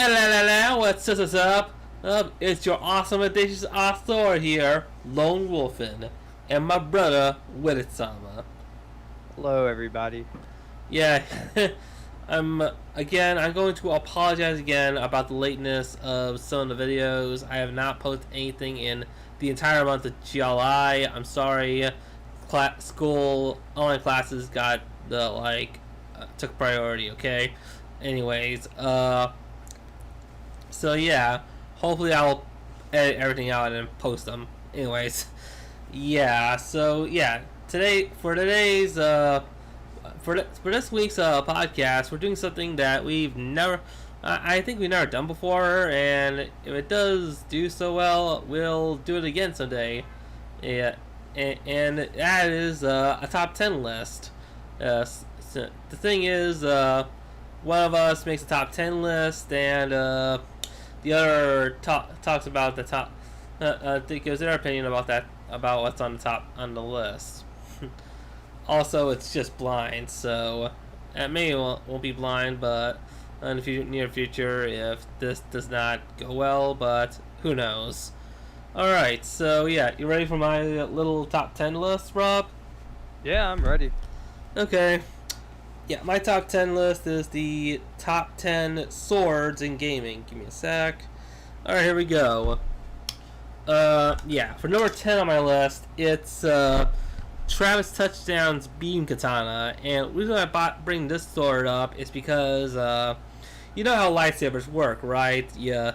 Hello, what's up? It's your awesome audacious author here, Lone Wolfin, and my brother, Widitsama. Hello, everybody. Yeah, I'm going to apologize again about the lateness of some of the videos. I have not posted anything in the entire month of July. I'm sorry. School online classes got took priority. Okay. Anyways, so yeah, hopefully I'll edit everything out and post them. Anyways, yeah. So yeah, for this week's podcast, we're doing something that we've never, I think we've never done before, and if it does do so well, we'll do it again someday. Yeah, and that is a top 10 list. So the thing is, one of us makes a top 10 list, and the other talks about the top, gives their opinion about what's on the top on the list. Also, it's just blind, so maybe won't be blind, but in the near future, if this does not go well, but who knows. Alright, so yeah, you ready for my little top 10 list, Rob? Yeah, I'm ready. Okay. Yeah, my top 10 list is the top 10 swords in gaming. Give me a sec. Alright, here we go. Yeah, for number 10 on my list, it's Travis Touchdown's Beam Katana. And the reason I bring this sword up is because, you know how lightsabers work, right? You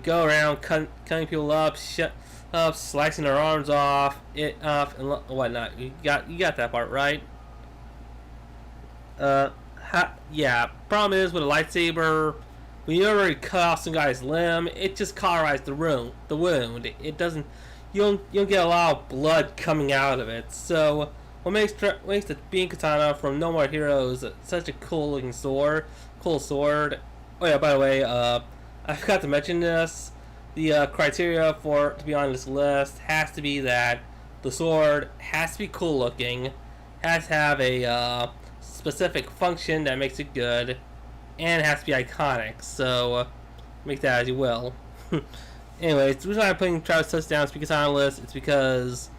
go around cutting people up, slicing their arms off, and whatnot. You got that part, right? Yeah. Problem is with a lightsaber, when you already cut off some guy's limb, it just cauterizes the wound. It doesn't. You don't get a lot of blood coming out of it. So what makes the Beam Katana from No More Heroes such a cool looking sword? Cool sword. Oh yeah, by the way, I forgot to mention this. The criteria to be on this list has to be that the sword has to be cool looking, has to have a specific function that makes it good, and it has to be iconic. So make that as you will. Anyways, the reason why I'm putting Travis Touchdown's Beam Katana on the list is because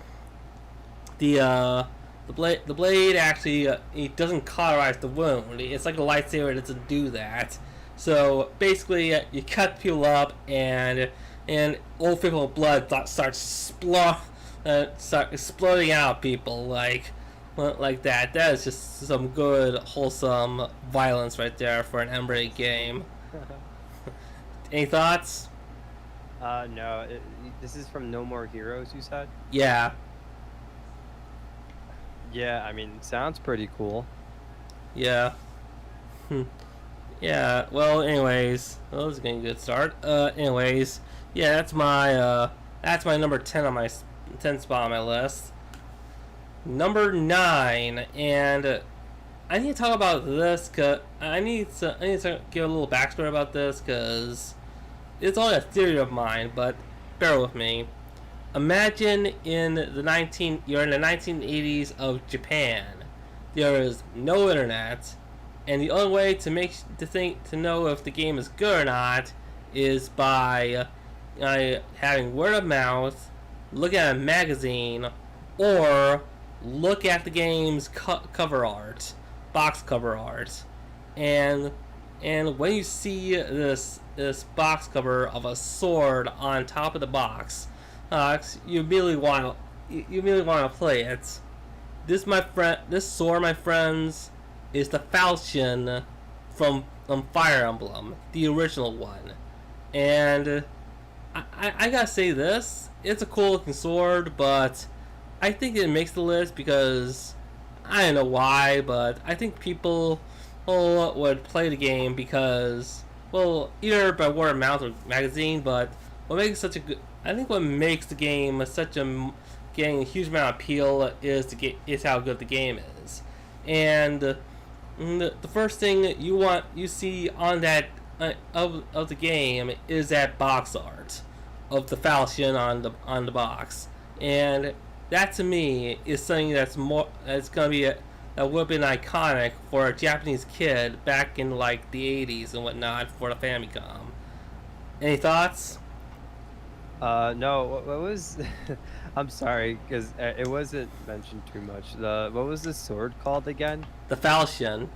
the blade actually it doesn't cauterize the wound. It's like a lightsaber that doesn't do that. So basically, you cut people up, and old people blood starts exploding out people like that. That is just some good wholesome violence right there for an M-rated game. Any thoughts? No. This is from No More Heroes, you said? Yeah. Yeah, I mean, sounds pretty cool. Yeah. Yeah, well, anyways, this is getting a good start. Anyways, yeah, that's my number 10 on my 10 spot on my list. Number 9, and I need to talk about this, cause I need to give a little backstory about this, because it's only a theory of mine, but bear with me. Imagine you're in the 1980s of Japan. There is no internet, and the only way to know if the game is good or not is by having word of mouth, look at a magazine, or look at the game's cover art, box cover art, and when you see this box cover of a sword on top of the box, you really want to play it. This sword, my friends, is the falchion from Fire Emblem, the original one. And I gotta say this, it's a cool looking sword, but I think it makes the list because I don't know why, but I think people would play the game because, well, either by word of mouth or magazine, but what makes the game getting a huge amount of appeal is how good the game is. And the first thing you see on that of the game is that box art of the falchion on the box, and that to me is something that's gonna be that would have been iconic for a Japanese kid back in like the 80s and whatnot for the Famicom. Any thoughts? No. What was? I'm sorry, because it wasn't mentioned too much. What was the sword called again? The Falchion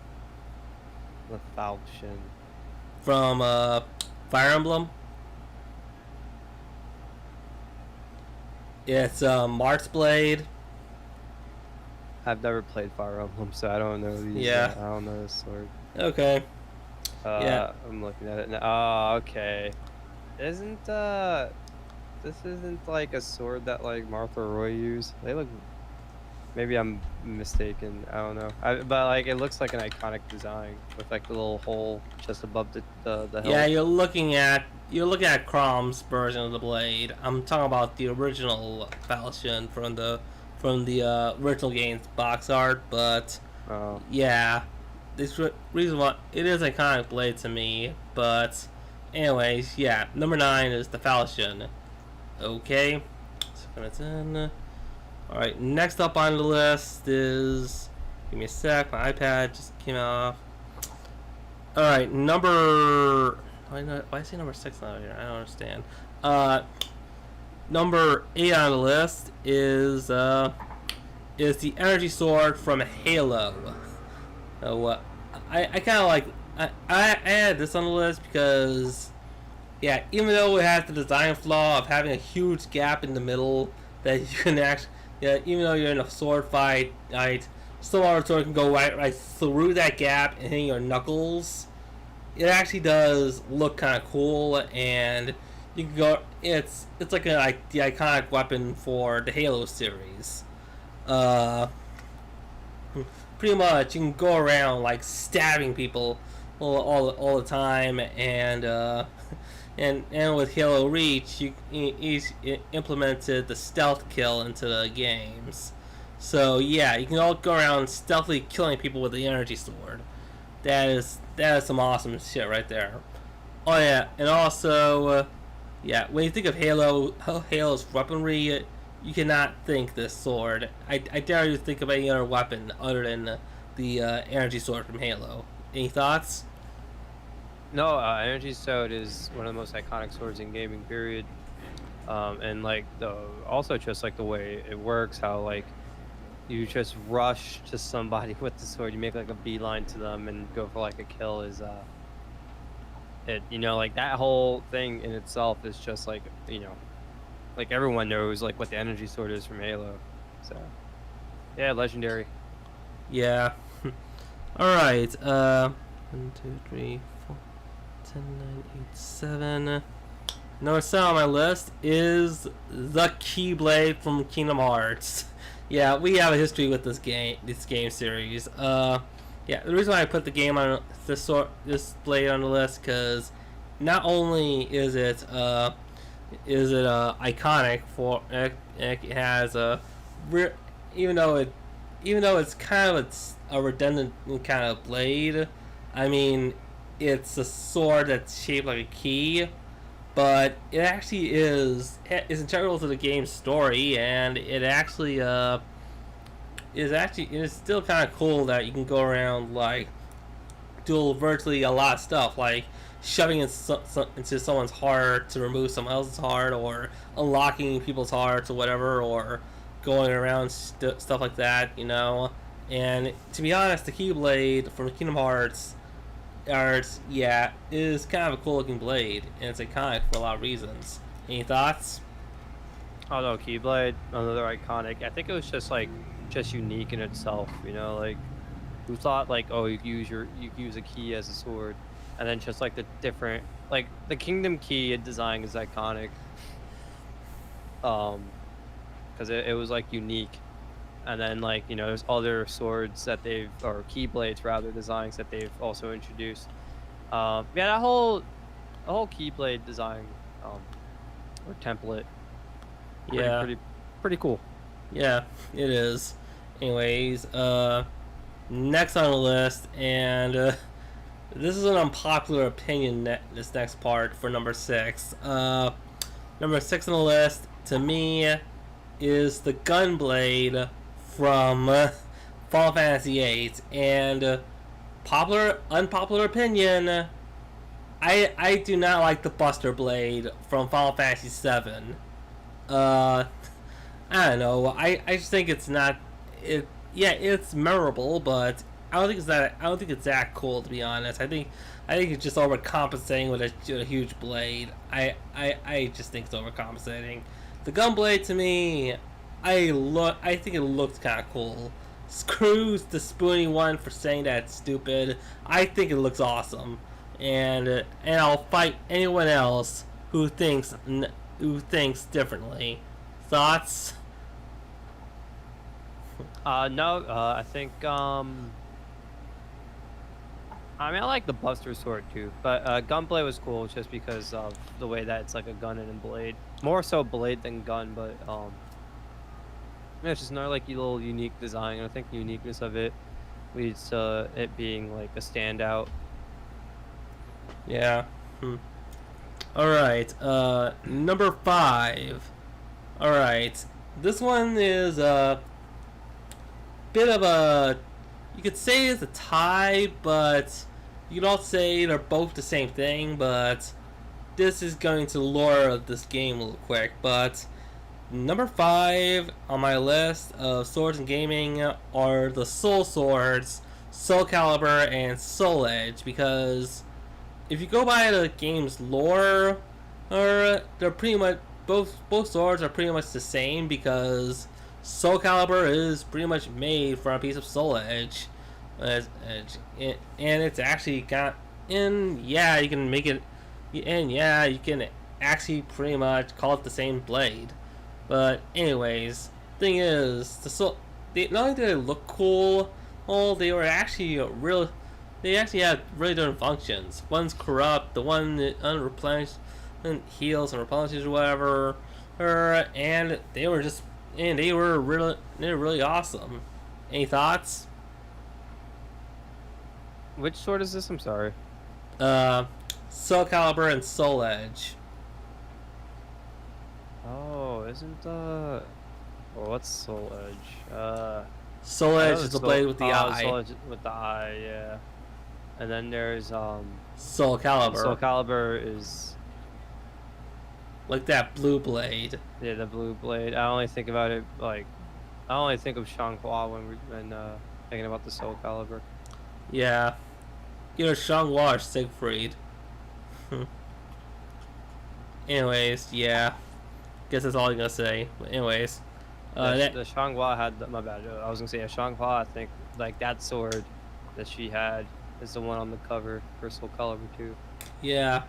The falchion. from Fire Emblem. It's Mart's Blade. I've never played Fire Emblem, so I don't know these. Yeah. I don't know this sword. Okay. Yeah. I'm looking at it now. Oh, okay. Isn't this isn't like a sword that like Martha Roy used? They look. Maybe I'm mistaken. I don't know. But like it looks like an iconic design with like the little hole just above the hilt. Yeah, you're looking at Crom's version of the blade. I'm talking about the original Falchion from the original game's box art, but Oh. yeah, this reason why it is an iconic blade to me. But anyways, yeah, number 9 is the Falchion. Okay, so it's in. All right, next up on the list is. Give me a sec. My iPad just came off. All right, number. Why is he number 6 out here? I don't understand. Number 8 on the list is the energy sword from Halo. What? I kind of like. I added this on the list because, yeah, even though it has the design flaw of having a huge gap in the middle that you can actually, yeah, even though you're in a sword fight, right, some sword can go right through that gap and hit your knuckles. It actually does look kind of cool, and you can go. It's like the iconic weapon for the Halo series. Pretty much, you can go around like stabbing people all the time, and and with Halo Reach, he's implemented the stealth kill into the games. So yeah, you can all go around stealthily killing people with the energy sword. That is some awesome shit right there. Oh yeah, and also, yeah, when you think of Halo's weaponry, you cannot think this sword. I dare you to think of any other weapon other than the energy sword from Halo. Any thoughts? No, Energy Sword is one of the most iconic swords in gaming, period. And like also just like the way it works, how like you just rush to somebody with the sword, you make like a beeline to them and go for like a kill is it, like that whole thing in itself is just like, like everyone knows like what the energy sword is from Halo. So yeah, legendary. Yeah. All right. 1, 2, 3, 4, 10, 9, 8, 7. Number 7 on my list is the Keyblade from Kingdom Hearts. Yeah, we have a history with this game series. Yeah, the reason why I put the game on this blade on the list, because not only is it iconic for it has even though it's kind of a redundant kind of blade. I mean, it's a sword that's shaped like a key, but it actually is integral to the game's story, and it actually is still kind of cool that you can go around like do virtually a lot of stuff, like shoving into someone's heart to remove someone else's heart, or unlocking people's hearts or whatever, or going around stuff like that, And to be honest, the Keyblade from Kingdom Hearts, yeah, is kind of a cool looking blade, and it's iconic for a lot of reasons. Any thoughts? Oh no, Keyblade, another iconic. I think it was just unique in itself, like who thought like, oh, you can use a key as a sword, and then just like the different, like the Kingdom Key design is iconic, because it was like unique, and then like there's other swords that or Keyblades rather, designs that they've also introduced. Yeah, the whole Keyblade design, or template, Yeah, pretty cool. yeah, it is. Anyways, next on the list, and this is an unpopular opinion. This next part for number 6. Number 6 on the list to me is the Gunblade from Final Fantasy VIII, and unpopular opinion, I do not like the Buster Blade from Final Fantasy VII. Uh, I don't know. I just think it's not it. Yeah, it's memorable, but I don't think it's that cool, to be honest. I think it's just overcompensating with a huge blade. I just think it's overcompensating. The gunblade to me, I think it looked kind of cool. Screws the spoony one for saying that it's stupid. I think it looks awesome, and I'll fight anyone else who thinks differently. Thoughts? No, I think I mean, I like the Buster Sword too, but Gunblade was cool just because of the way that it's like a gun and a blade. More so blade than gun, but yeah, it's just another like little unique design. And I think the uniqueness of it leads to it being like a standout. Yeah. All right. Number 5. All right. This one is a bit of a. You could say it's a tie, but you could also say they're both the same thing. But this is going to lure of this game a little quick. But number 5 on my list of swords and gaming are the Soul Swords, Soul Calibur, and Soul Edge, because if you go by the game's lore, they're pretty much both swords are pretty much the same, because Soul Calibur is pretty much made from a piece of Soul Edge, and it's actually got yeah, you can make it, and yeah, you can actually pretty much call it the same blade. But anyways, thing is, not only did they look cool, they were actually real. They actually had really different functions. One's corrupt, the one that unreplenished and heals and replenishes or whatever. And they were really awesome. Any thoughts? Which sword is this? I'm sorry. Soul Calibur and Soul Edge. Oh, isn't well, what's Soul Edge? Soul Edge is the blade with the eye. Soul Edge with the eye, yeah. And then there's Soul Calibur. Soul Calibur is like that blue blade. Yeah, the blue blade. I only think about it like I only think of Shanghua when thinking about the Soul Calibur. Yeah, either Shanghua or Siegfried. Anyways, yeah. Guess that's all I'm gonna say. But anyways, the Shanghua had my bad. I was gonna say a Shanghua. I think like that sword that she had is the one on the cover for Soul Calibur 2. Yeah.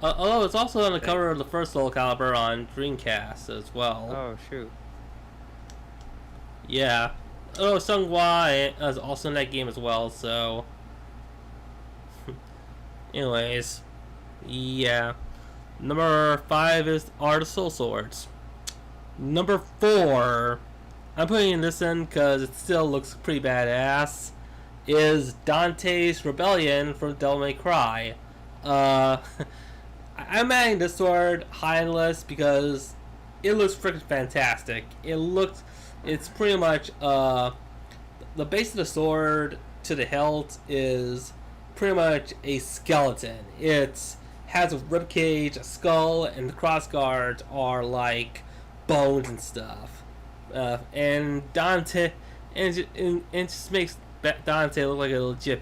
Although it's also on the cover of the first Soul Calibur on Dreamcast as well. Oh shoot. Yeah. Oh, Shanghua is also in that game as well. So. Anyways, yeah. Number 5 are the Soul Swords. Number 4, I'm putting this in because it still looks pretty badass, is Dante's Rebellion from Devil May Cry. I'm adding this sword high on the list because it looks freaking fantastic. It's pretty much, the base of the sword to the hilt is pretty much a skeleton. It has a ribcage, a skull, and the cross guards are like bones and stuff. And Dante, and it just makes Dante look like a legit